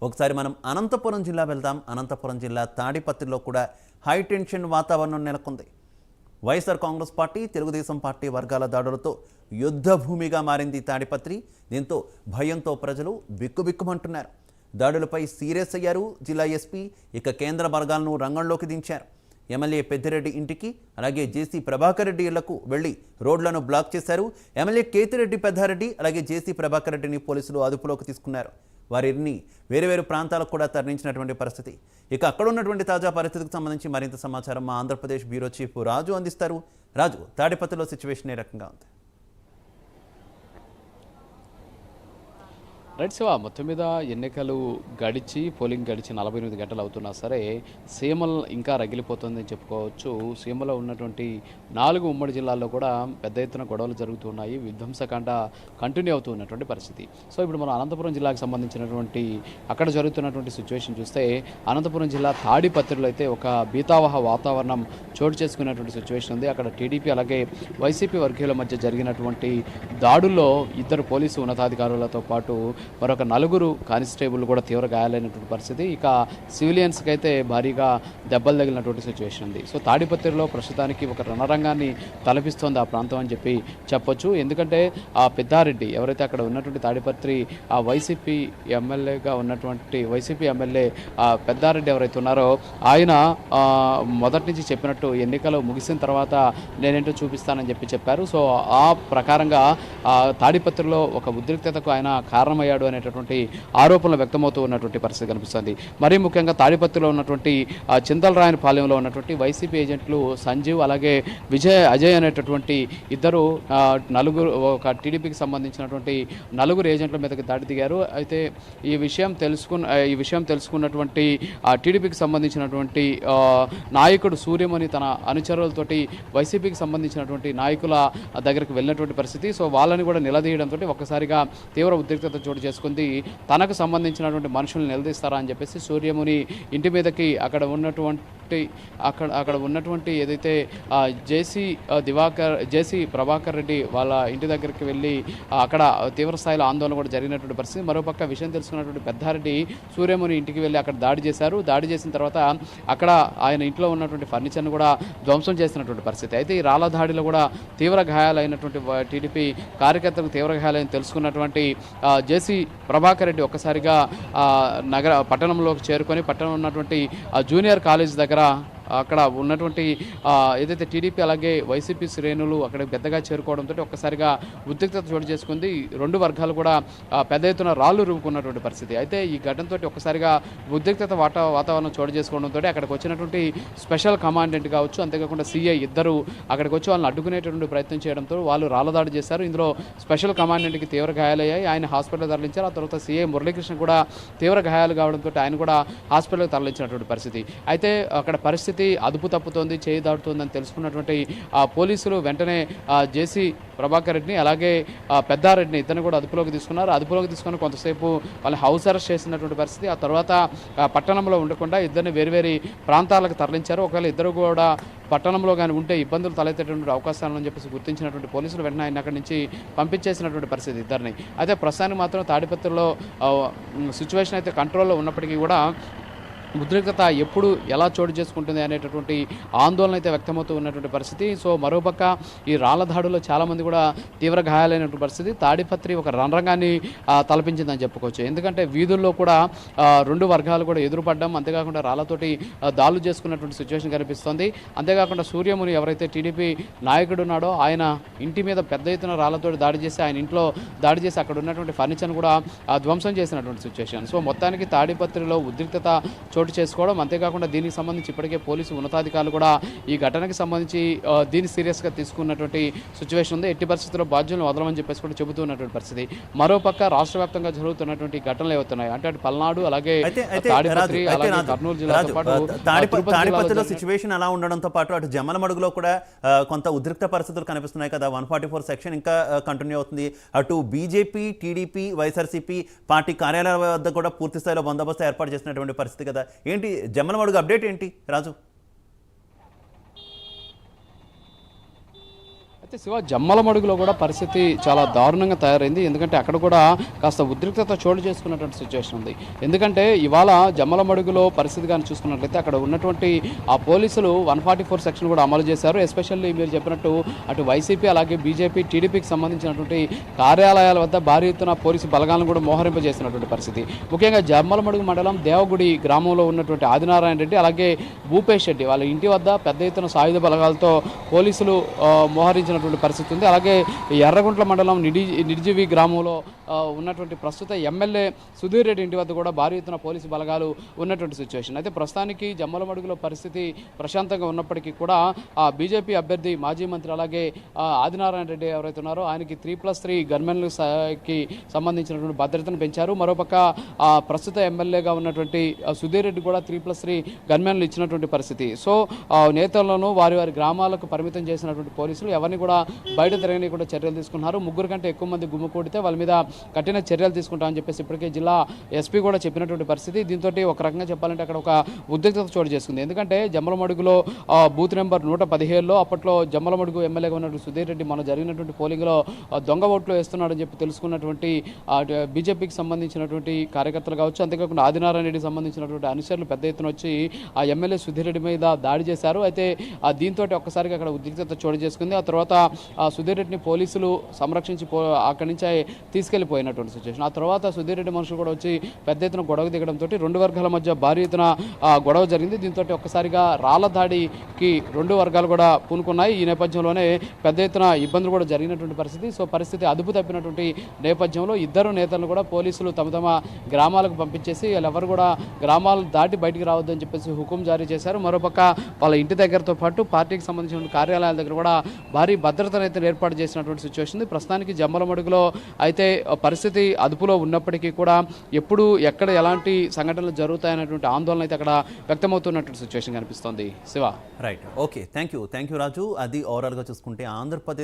ఒకసారి మనం అనంతపురం జిల్లా వెళ్దాం. అనంతపురం జిల్లా తాడిపత్రిలో కూడా హై టెన్షన్ వాతావరణం నెలకొంది. వైఎస్ఆర్ కాంగ్రెస్ పార్టీ, తెలుగుదేశం పార్టీ వర్గాల దాడులతో యుద్ధ భూమిగా మారింది తాడిపత్రి. దీంతో భయంతో ప్రజలు బిక్కుబిక్కుమంటున్నారు. దాడులపై సీరియస్ అయ్యారు జిల్లా ఎస్పీ. ఇక కేంద్ర వర్గాలను రంగంలోకి దించారు. ఎమ్మెల్యే పెద్దిరెడ్డి ఇంటికి, అలాగే జేసీ ప్రభాకర్ రెడ్డి ఇళ్లకు వెళ్లి రోడ్లను బ్లాక్ చేశారు. ఎమ్మెల్యే కేతిరెడ్డి పెద్దారెడ్డి, అలాగే జేసీ ప్రభాకర్ రెడ్డిని పోలీసులు అదుపులోకి తీసుకున్నారు. వారిని వేరు ప్రాంతాలకు కూడా తరలించినటువంటి పరిస్థితి. ఇక అక్కడ ఉన్నటువంటి తాజా పరిస్థితికి సంబంధించి మరింత సమాచారం మా ఆంధ్రప్రదేశ్ బ్యూరో చీఫ్ రాజు అందిస్తారు. రాజు, తాడిపత్రిలో సిచ్యువేషన్ ఏ రకంగా ఉంది? రైట్ శివ, మొత్తం మీద ఎన్నికలు గడిచి పోలింగ్ గడిచి 48 గంటలు అవుతున్నా సరే సీమలు ఇంకా రగిలిపోతుందని చెప్పుకోవచ్చు. సీమలో ఉన్నటువంటి 4 ఉమ్మడి జిల్లాల్లో కూడా పెద్ద ఎత్తున గొడవలు జరుగుతున్నాయి. విధ్వంసకాండ కంటిన్యూ అవుతూ ఉన్నటువంటి పరిస్థితి. సో ఇప్పుడు మనం అనంతపురం జిల్లాకు సంబంధించినటువంటి అక్కడ జరుగుతున్నటువంటి సిచ్యువేషన్ చూస్తే అనంతపురం జిల్లా తాడిపత్రిలో అయితే ఒక భీతావహ వాతావరణం చోటు చేసుకున్నటువంటి సిచ్యువేషన్ ఉంది. అక్కడ టీడీపీ అలాగే వైసీపీ వర్గీయుల మధ్య జరిగినటువంటి దాడుల్లో 2 పోలీసు ఉన్నతాధికారులతో పాటు మరొక 4 కానిస్టేబుల్ కూడా తీవ్ర గాయాలైనటువంటి పరిస్థితి. ఇక సివిలియన్స్కి అయితే భారీగా దెబ్బలు తగిలినటువంటి సిచ్యువేషన్ ఉంది. సో తాడిపత్రిలో ప్రస్తుతానికి ఒక రణరంగాన్ని తలపిస్తోంది ఆ ప్రాంతం అని చెప్పొచ్చు. ఎందుకంటే ఆ పెద్దారెడ్డి ఎవరైతే అక్కడ ఉన్నటువంటి తాడిపత్రి ఆ వైసీపీ ఎమ్మెల్యే పెద్దారెడ్డి ఎవరైతే ఉన్నారో ఆయన మొదటి నుంచి చెప్పినట్టు ఎన్నికలు ముగిసిన తర్వాత నేనేంటో చూపిస్తానని చెప్పారు. సో ఆ ప్రకారంగా తాడిపత్రిలో ఒక ఉద్రిక్తతకు ఆయన కారణమయ్యాడు అనేటటువంటి ఆరోపణలు వ్యక్తమవుతూ ఉన్నటువంటి పరిస్థితి కనిపిస్తుంది. మరీ ముఖ్యంగా తాడిపత్రిలో ఉన్నటువంటి చింతలరాయని పాలెంలో ఉన్నటువంటి వైసీపీ ఏజెంట్లు సంజీవ్ అలాగే అజయ్ అనేటటువంటి 2 ఒక టీడీపీకి సంబంధించినటువంటి 4 ఏజెంట్ల మీదకి దాడి దిగారు. అయితే ఈ విషయం తెలుసుకున్నటువంటి టీడీపీకి సంబంధించినటువంటి నాయకుడు సూర్యమణి తన అనుచరులతోటి వైసీపీకి సంబంధించినటువంటి నాయకుల దగ్గరికి వెళ్ళినటువంటి పరిస్థితి. సో వాళ్ళని కూడా నిలదీయడంతో ఒక్కసారిగా తీవ్ర ఉద్రిక్తత చోటు చేసుకుంది. తనకు సంబంధించినటువంటి మనుషులను నిలదీస్తారా అని చెప్పేసి సూర్యముని ఇంటి మీదకి అక్కడ ఉన్నటువంటి ఏదైతే జేసీ ప్రభాకర్ రెడ్డి వాళ్ళ ఇంటి దగ్గరికి వెళ్ళి అక్కడ తీవ్ర స్థాయిలో ఆందోళన కూడా జరిగినటువంటి పరిస్థితి. మరోపక్క విషయం తెలుసుకున్నటువంటి పెద్దారెడ్డి సూర్యముని ఇంటికి వెళ్ళి అక్కడ దాడి చేశారు. దాడి చేసిన తర్వాత అక్కడ ఆయన ఇంట్లో ఉన్నటువంటి ఫర్నిచర్ను కూడా ధ్వంసం చేసినటువంటి పరిస్థితి. అయితే ఈ రాళ్ల దాడిలో కూడా తీవ్ర గాయాలైనటువంటి టీడీపీ కార్యకర్తలకు తీవ్ర గాయాలని తెలుసుకున్నటువంటి జేసీ ప్రభాకర్ రెడ్డి ఒక్కసారిగా పట్టణంలోకి చేరుకొని పట్టణంలో ఉన్నటువంటి జూనియర్ కాలేజ్ దగ్గర అక్కడ ఉన్నటువంటి ఏదైతే టీడీపీ అలాగే వైసీపీ శ్రేణులు అక్కడ పెద్దగా చేరుకోవడంతో ఒక్కసారిగా ఉద్రిక్తత చోటు చేసుకుంది. 2 వర్గాలు కూడా పెద్ద ఎత్తున రాళ్లు రువ్వుకున్నటువంటి పరిస్థితి. అయితే ఈ ఘటనతో ఒక్కసారిగా ఉద్రిక్తత వాతావరణం చోటు చేసుకోవడంతో అక్కడికి వచ్చినటువంటి స్పెషల్ కమాండెంట్ కావచ్చు, అంతేకాకుండా సిఐ 2 అక్కడికి వచ్చి వాళ్ళని అడ్డుకునేటువంటి ప్రయత్నం చేయడంతో వాళ్ళు రాళ్లదాడి చేశారు. ఇందులో స్పెషల్ కమాండెంట్కి తీవ్ర గాయాలయ్యాయి. ఆయన హాస్పిటల్ తరలించారు. ఆ తర్వాత సిఐ మురళీకృష్ణ కూడా తీవ్ర గాయాలు కావడంతో ఆయన కూడా హాస్పిటల్కి తరలించినటువంటి పరిస్థితి. అయితే అక్కడ పరిస్థితి అదుపు తప్పుతోంది, చేయి దాటుతోందని తెలుసుకున్నటువంటి పోలీసులు వెంటనే జేసీ ప్రభాకర్ రెడ్డిని అలాగే పెద్దారెడ్డిని ఇద్దరిని కూడా అదుపులోకి తీసుకున్నారు. అదుపులోకి తీసుకుని కొంతసేపు వాళ్ళని హౌస్ అరెస్ట్ చేసినటువంటి పరిస్థితి. ఆ తర్వాత పట్టణంలో ఉండకుండా ఇద్దరిని వేరు ప్రాంతాలకు తరలించారు. ఒకవేళ ఇద్దరు కూడా పట్టణంలో కానీ ఉంటే ఇబ్బందులు తలెత్తేటువంటి అవకాశాలను చెప్పేసి గుర్తించినటువంటి పోలీసులు వెంటనే ఆయన అక్కడి నుంచి పంపించేసినటువంటి పరిస్థితి ఇద్దరిని. అయితే ప్రస్తుతానికి మాత్రం తాడిపత్రిలో సిచ్యువేషన్ అయితే కంట్రోల్లో ఉన్నప్పటికీ కూడా ఉద్రిక్తత ఎప్పుడు ఎలా చోటు చేసుకుంటుంది అనేటటువంటి ఆందోళన అయితే వ్యక్తమవుతూ ఉన్నటువంటి పరిస్థితి. సో మరోపక్క ఈ రాళ్ల దాడుల్లో చాలామంది కూడా తీవ్ర గాయాలైనటువంటి పరిస్థితి. తాడిపత్రి ఒక రణరంగాన్ని తలపించిందని చెప్పుకోవచ్చు. ఎందుకంటే వీధుల్లో కూడా 2 వర్గాలు కూడా ఎదురుపడ్డం, అంతేకాకుండా రాళ్లతోటి దాడులు చేసుకున్నటువంటి సిచ్యువేషన్ కనిపిస్తోంది. అంతేకాకుండా సూర్యముని ఎవరైతే టీడీపీ నాయకుడు ఉన్నాడో ఆయన ఇంటి మీద పెద్ద ఎత్తున రాళ్లతోటి దాడి చేసి ఆయన ఇంట్లో దాడి చేసి అక్కడ ఉన్నటువంటి ఫర్నిచర్ను కూడా ధ్వంసం చేసినటువంటి సిచ్యువేషన్. సో మొత్తానికి తాడిపత్రిలో ఉద్రిక్తత చోటు చేసుకోవడం, అంతేకాకుండా దీనికి సంబంధించి ఇప్పటికే పోలీసు ఉన్నతాధికారులు కూడా ఈ ఘటనకి సంబంధించి దీన్ని సీరియస్గా తీసుకున్నటువంటి సిచ్యువేషన్ ఉంది. ఎట్టి పరిస్థితుల్లో బాధ్యులను వదలమని చెప్పేసి కూడా చెబుతున్నటువంటి పరిస్థితి. మరోపక్క రాష్ట్ర వ్యాప్తంగా జరుగుతున్నటువంటి ఘటనలు ఏవవుతున్నాయి అంటే అటు పల్నాడు అలాగే తాడిపత్రి అలాగే కర్నూలు జిల్లాతో పాటు తాడిపత్రిలో సిచ్యువేషన్ అలా ఉండడంతో పాటు అటు జమ్మలమడుగులో కూడా కొంత ఉద్రిక్త పరిస్థితులు కనిపిస్తున్నాయి కదా. 144 సెక్షన్ ఇంకా కంటిన్యూ అవుతుంది. అటు బీజేపీ, టీడీపీ, వైఎస్ఆర్సీపీ పార్టీ కార్యాలయాల వద్ద కూడా పూర్తి స్థాయిలో బందోబస్తు ఏర్పాటు చేసినటువంటి పరిస్థితి కదా. ఏంటి జమ్మలమడుగు అప్డేట్ ఏంటి రాజు? అయితే శివ జమ్మలమడుగులో కూడా పరిస్థితి చాలా దారుణంగా తయారైంది. ఎందుకంటే అక్కడ కూడా కాస్త ఉద్రిక్తత చోటు చేసుకున్నటువంటి సిచ్యువేషన్ ఉంది. ఎందుకంటే ఇవాళ జమ్మలమడుగులో పరిస్థితి కానీ చూసుకున్నట్లయితే అక్కడ ఉన్నటువంటి ఆ పోలీసులు 144 సెక్షన్ కూడా అమలు చేశారు. ఎస్పెషల్లీ మీరు చెప్పినట్టు అటు వైసీపీ అలాగే బీజేపీ టీడీపీకి సంబంధించినటువంటి కార్యాలయాల వద్ద భారీ ఎత్తున పోలీసు బలగాలను కూడా మోహరింపజేసినటువంటి పరిస్థితి. ముఖ్యంగా జమ్మలమడుగు మండలం దేవగుడి గ్రామంలో ఉన్నటువంటి ఆదినారాయణ రెడ్డి అలాగే భూపేష్ రెడ్డి వాళ్ళ ఇంటి వద్ద పెద్ద ఎత్తున సాయుధ బలగాలతో పోలీసులు మోహరించినటువంటి పరిస్థితి ఉంది. అలాగే ఎర్రగుంట్ల మండలం నిర్జీవి గ్రామంలో ఉన్నటువంటి ప్రస్తుత ఎమ్మెల్యే సుధీర్ రెడ్డి ఇంటి వద్ద కూడా భారీ ఎత్తున పోలీసు బలగాలు ఉన్నటువంటి సిచ్యువేషన్. అయితే ప్రస్తుతానికి జమ్మలమడుగులో పరిస్థితి ప్రశాంతంగా ఉన్నప్పటికీ కూడా ఆ బీజేపీ అభ్యర్థి మాజీ మంత్రి అలాగే ఆదినారాయణ రెడ్డి ఎవరైతే ఉన్నారో ఆయనకి 3+3 గన్మెన్లకి సంబంధించినటువంటి భద్రతను పెంచారు. మరోపక్క ప్రస్తుత ఎమ్మెల్యేగా ఉన్నటువంటి సుధీర్ రెడ్డి కూడా 3+3 గన్మెన్లు ఇచ్చినటువంటి పరిస్థితి. సో నేతలను వారి వారి గ్రామాలకు పరిమితం చేసినటువంటి పోలీసులు ఎవరిని కూడా బయట తిరగని కూడా చర్యలు తీసుకున్నారు. 3 కంటే ఎక్కువ మంది గుమ్మికూడితే వాళ్ళ మీద కఠిన చర్యలు తీసుకుంటామని చెప్పేసి ఇప్పటికే జిల్లా ఎస్పీ కూడా చెప్పినటువంటి పరిస్థితి. దీంతో ఒక రకంగా చెప్పాలంటే అక్కడ ఒక ఉద్రిక్తత చోటు చేసుకుంది. ఎందుకంటే జమ్మలమడుగులో బూత్ నెంబర్ 115లో అప్పట్లో జమ్మలమడుగు ఎమ్మెల్యేగా ఉన్నటువంటి సుధీర్ రెడ్డి మన జరిగినటువంటి పోలింగ్లో దొంగ ఓట్లు వేస్తున్నాడని చెప్పి తెలుసుకున్నటువంటి బీజేపీకి సంబంధించినటువంటి కార్యకర్తలు కావచ్చు, అంతేకాకుండా ఆదినారాయణ రెడ్డికి సంబంధించినటువంటి అనుచరులు పెద్ద ఎత్తున వచ్చి ఆ ఎమ్మెల్యే సుధీర్ రెడ్డి మీద దాడి చేశారు. అయితే దీంతో ఒక్కసారిగా అక్కడ ఉద్రిక్తత చోటు చేసుకుంది. ఆ తర్వాత సుధీర్ రెడ్డిని పోలీసులు సంరక్షించి అక్కడి నుంచి తీసుకెళ్లిపోయినటువంటి సిచ్యువేషన్. ఆ తర్వాత సుధీర్ రెడ్డి మనుషులు కూడా వచ్చి పెద్ద ఎత్తున గొడవ దిగడంతో 2 వర్గాల మధ్య భారీ ఎత్తున గొడవ జరిగింది. దీంతో ఒక్కసారిగా రాళ్ల దాడికి 2 వర్గాలు కూడా పూనుకున్నాయి. ఈ నేపథ్యంలోనే పెద్ద ఎత్తున ఇబ్బందులు కూడా జరిగినటువంటి పరిస్థితి. సో పరిస్థితి అదుపు తప్పినటువంటి నేపథ్యంలో ఇద్దరు నేతలను కూడా పోలీసులు తమ తమ గ్రామాలకు పంపించేసి వాళ్ళెవరు కూడా గ్రామాలు దాటి బయటికి రావద్దని చెప్పేసి హుకుం జారీ చేశారు. మరోపక్క వాళ్ళ ఇంటి దగ్గరతో పాటు పార్టీకి సంబంధించిన కార్యాలయాల దగ్గర కూడా భారీ భద్రతను అయితే ఏర్పాటు చేసినటువంటి సిచ్యువేషన్ ఉంది. ప్రస్తుతానికి జమ్మలమడుగులో అయితే పరిస్థితి అదుపులో ఉన్నప్పటికీ కూడా ఎప్పుడు ఎక్కడ ఎలాంటి సంఘటనలు జరుగుతాయనేటువంటి ఆందోళన అయితే అక్కడ వ్యక్తమవుతున్నటువంటి సిచ్యువేషన్ కనిపిస్తోంది. Shiva. Right, okay, thank you Raju. అది ఓవరాల్గా చూసుకుంటే ఆంధ్రప్రదేశ్